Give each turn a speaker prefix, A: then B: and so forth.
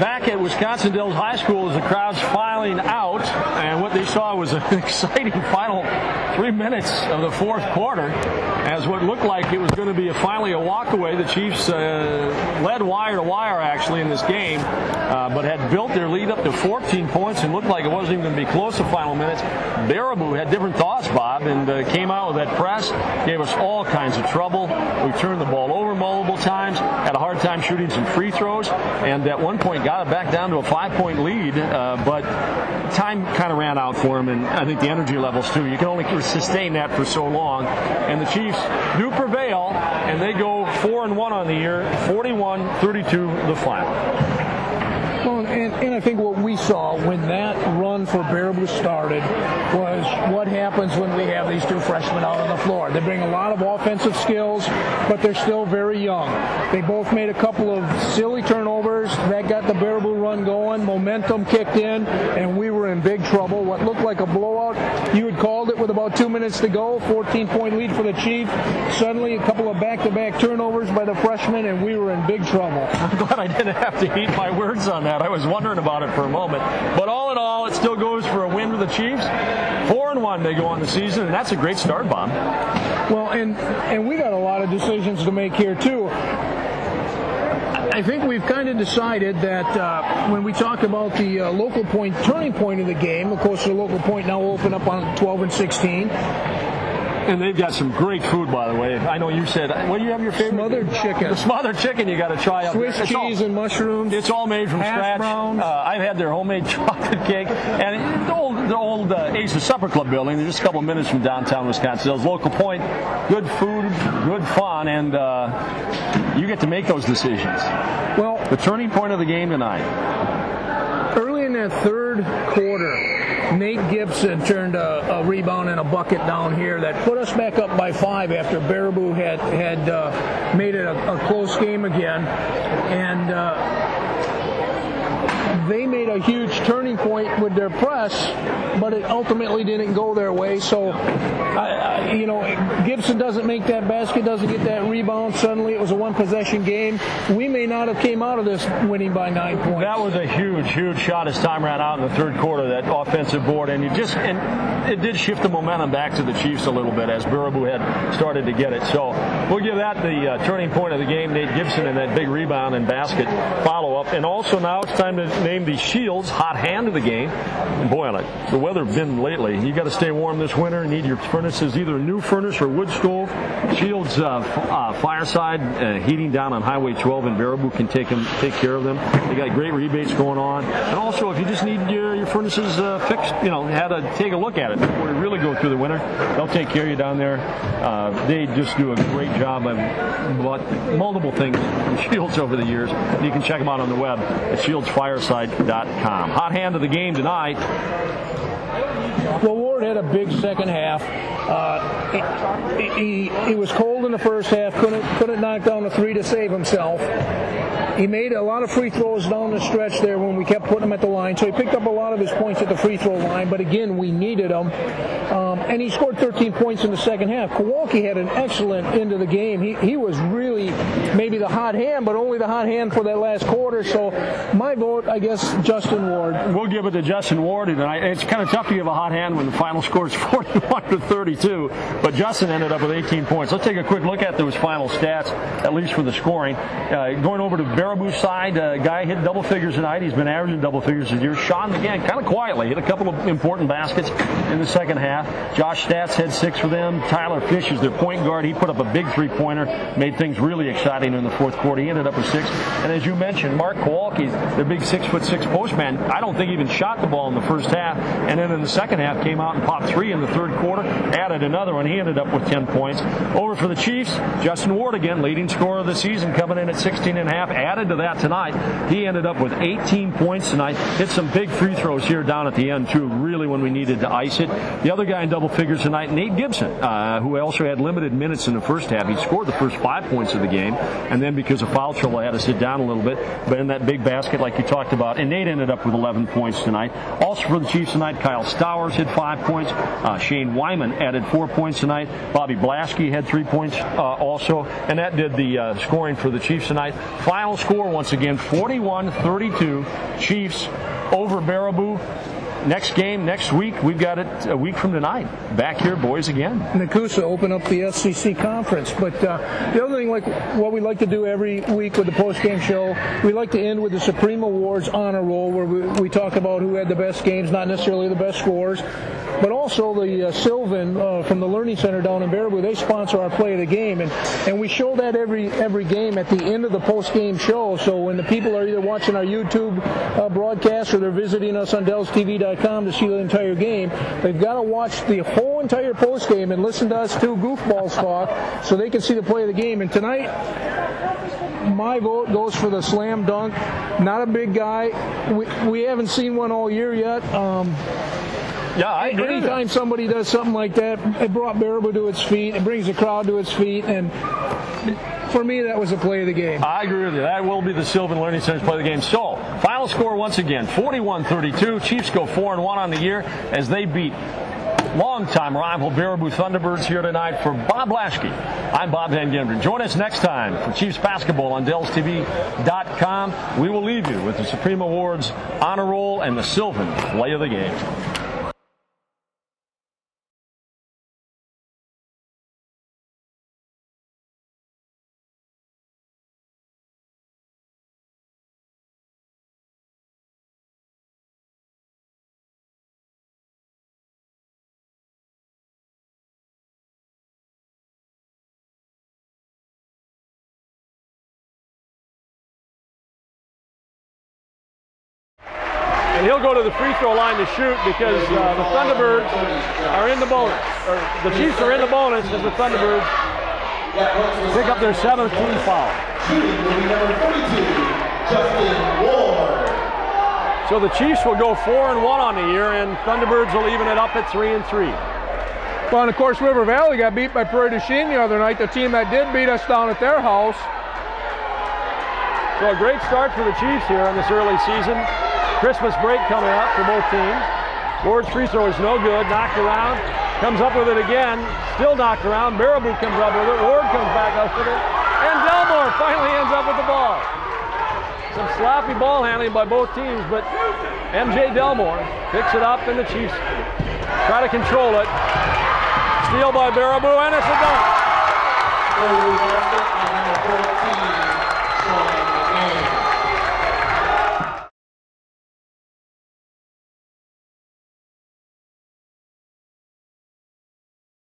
A: back at Wisconsin Dells High School as the crowd's filing out, and what they saw was an exciting final 3 minutes of the fourth quarter, as what looked like it was going to be finally a walkaway. The Chiefs led wire to wire actually in this game, but had built their lead up to 14 points and looked like it wasn't even going to be close to final minutes. Baraboo had different thoughts, Bob, and came out with that press, gave us all kinds of trouble. We turned the ball over multiple times, had a hard time shooting some free throws, and at one point got it back down to a 5-point lead, but time kind of ran out for him, and I think the energy levels too. You can only sustain that for so long, and the Chiefs do prevail, and they go 4-1 on the year, 41-32 the final.
B: Well, and I think what we saw when that run for Baraboo started was what happens when we have these two freshmen out on the floor. They bring a lot of offensive skills, but they're still very young. They both made a couple of silly turnovers. That got the Baraboo run going. Momentum kicked in, and we were in big trouble. What looked like a blowout, you had called it with about 2 minutes to go, 14-point lead for the Chiefs. Suddenly, a couple of back-to-back turnovers by the freshmen, and we were in big trouble.
A: I'm glad I didn't have to eat my words on that. I was wondering about it for a moment. But all in all, it still goes for a win for the Chiefs. 4-1 they go on the season, and that's a great start, Bob.
B: Well, and we got a lot of decisions to make here, too. I think we've kind of decided that when we talk about the local point, turning point of the game, of course, the local point now will open up on 12 and 16.
A: And they've got some great food, by the way. I know you said, what do you have your favorite?
B: Smothered chicken.
A: The smothered chicken you got to try out.
B: Swiss cheese and mushrooms.
A: It's all made from scratch. I've had their homemade chocolate cake. And the old Ace of Supper Club building, they're just a couple of minutes from downtown Wisconsin. Those local point, good food, good fun, and you get to make those decisions.
B: Well,
A: the turning point of the game tonight.
B: Early in that third quarter, Nate Gibson turned a rebound and a bucket down here that put us back up by 5 after Baraboo had made it a close game again. And they made a huge turning point with their press, but it ultimately didn't go their way. So, Gibson doesn't make that basket, doesn't get that rebound. Suddenly it was a one-possession game. We may not have came out of this winning by 9 points.
A: That was a huge, huge shot as time ran out in the third quarter, that offensive board. And it did shift the momentum back to the Chiefs a little bit as Baraboo had started to get it. So we'll give that the turning point of the game, Nate Gibson, and that big rebound and basket follow-up. And also now it's time to name the Shields hot hand of the game. And boy, the weather's been lately. You got to stay warm this winter. You need your furnaces, either a new furnace or wood stove. Shields Fireside heating down on Highway 12 in Baraboo can take care of them. They got great rebates going on. And also, if you just need your furnaces fixed, had to take a look at it before you really go through the winter, they'll take care of you down there. They just do a great job. I've bought multiple things from Shields over the years. You can check them out on the web at shieldsfireside.com. Hot hand of the game tonight.
B: Well, Ward had a big second half. He was cold in the first half, couldn't knock down a 3 to save himself. He made a lot of free throws down the stretch there when we kept putting him at the line, so he picked up a lot of his points at the free throw line, but again, we needed him. And he scored 13 points in the second half. Kowalski had an excellent end of the game. He was really maybe the hot hand, but only the hot hand for that last quarter, so my vote, I guess, Justin Ward.
A: We'll give it to Justin Ward tonight. It's kind of tough to give a hot hand when the final score is 41-32, but Justin ended up with 18 points. Let's take a quick look at those final stats, at least for the scoring. Going over to Baraboo's side, guy hit double figures tonight. He's been averaging double figures this year. Sean McGann, kind of quietly, hit a couple of important baskets in the second half. Josh Stats had 6 for them. Tyler Fish is their point guard. He put up a big three-pointer, made things really exciting in the fourth quarter. He ended up with 6. And as you mentioned, Mark Kowalski, their big 6'6" postman, I don't think even shot the ball in the first half. And then in the second half, came out and popped 3 in the third quarter, added another one. He ended up with 10 points. Over for the Chiefs, Justin Ward again, leading scorer of the season, coming in at 16.5. Added to that tonight, he ended up with 18 points tonight. Hit some big free throws here down at the end, too, really when we needed to ice it. The other guy in double figures tonight, Nate Gibson, who also had limited minutes in the first half. He scored the first 5 points of the game, and then because of foul trouble, had to sit down a little bit. But in that big basket, like you talked about, and Nate ended up with 11 points tonight. Also for the Chiefs tonight, Kyle Stowers hit 5 points. Shane Wyman added 4 points tonight. Bobby Blasky had 3 points also, and that did the scoring for the Chiefs tonight. Final score once again, 41-32. Chiefs over Baraboo. Next game next week. We've got it a week from tonight. Back here, boys, again.
B: Nakusa open up the SEC conference. But the other thing, like what we like to do every week with the post-game show, we like to end with the Supreme Awards honor roll, where we talk about who had the best games, not necessarily the best scores, but also the Sylvan from the Learning Center down in Baraboo. They sponsor our play of the game, and we show that every game at the end of the post-game show. So when the people are either watching our YouTube broadcast or they're visiting us on DellsTV.com to see the entire game, they've got to watch the whole entire post game and listen to us two goofballs talk so they can see the play of the game. And tonight, my vote goes for the slam dunk. Not a big guy. We haven't seen one all year yet.
A: Yeah, I agree.
B: Anytime somebody does something like that, it brought Baraboo to its feet. It brings the crowd to its feet, and for me, that was the play of the game.
A: I agree with you. That will be the Sylvan Learning Center's play of the game. So, final score once again, 41-32. Chiefs go 4-1 on the year as they beat longtime rival Baraboo Thunderbirds here tonight. For Bob Lasky, I'm Bob Van Gendron. Join us next time for Chiefs basketball on DellsTV.com. We will leave you with the Supreme Awards honor roll and the Sylvan play of the game. And he'll go to the free throw line to shoot because the Thunderbirds are in the bonus. Or the Chiefs are in the bonus as the Thunderbirds pick up their 7th team foul. So the Chiefs will go 4-1 on the year, and Thunderbirds will even it up at 3-3.
B: Well, and of course, River Valley got beat by Prairie du Chien the other night, the team that did beat us down at their house.
A: So a great start for the Chiefs here in this early season. Christmas break coming up for both teams. Ward's free throw is no good, knocked around, comes up with it again, still knocked around. Baraboo comes up with it, Ward comes back up with it, and Delmore finally ends up with the ball. Some sloppy ball handling by both teams, but MJ Delmore picks it up, and the Chiefs try to control it. Steal by Baraboo, and it's a dunk.